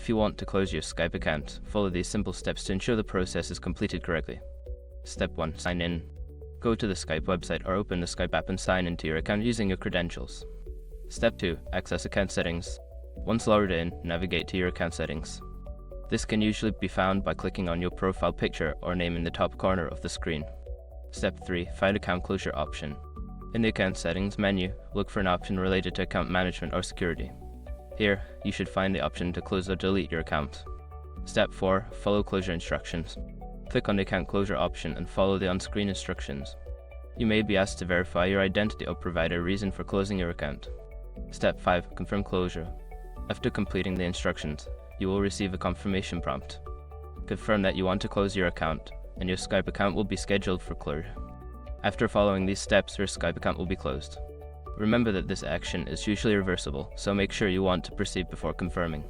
If you want to close your Skype account, follow these simple steps to ensure the process is completed correctly. Step 1. Sign in. Go to the Skype website or open the Skype app and sign into your account using your credentials. Step 2. Access account settings. Once logged in, navigate to your account settings. This can usually be found by clicking on your profile picture or name in the top corner of the screen. Step 3. Find account closure option. In the account settings menu, look for an option related to account management or security. Here, you should find the option to close or delete your account. Step 4. Follow closure instructions. Click on the account closure option and follow the on-screen instructions. You may be asked to verify your identity or provide a reason for closing your account. Step 5. Confirm closure. After completing the instructions, you will receive a confirmation prompt. Confirm that you want to close your account, and your Skype account will be scheduled for closure. After following these steps, your Skype account will be closed. Remember that this action is usually reversible, so make sure you want to proceed before confirming.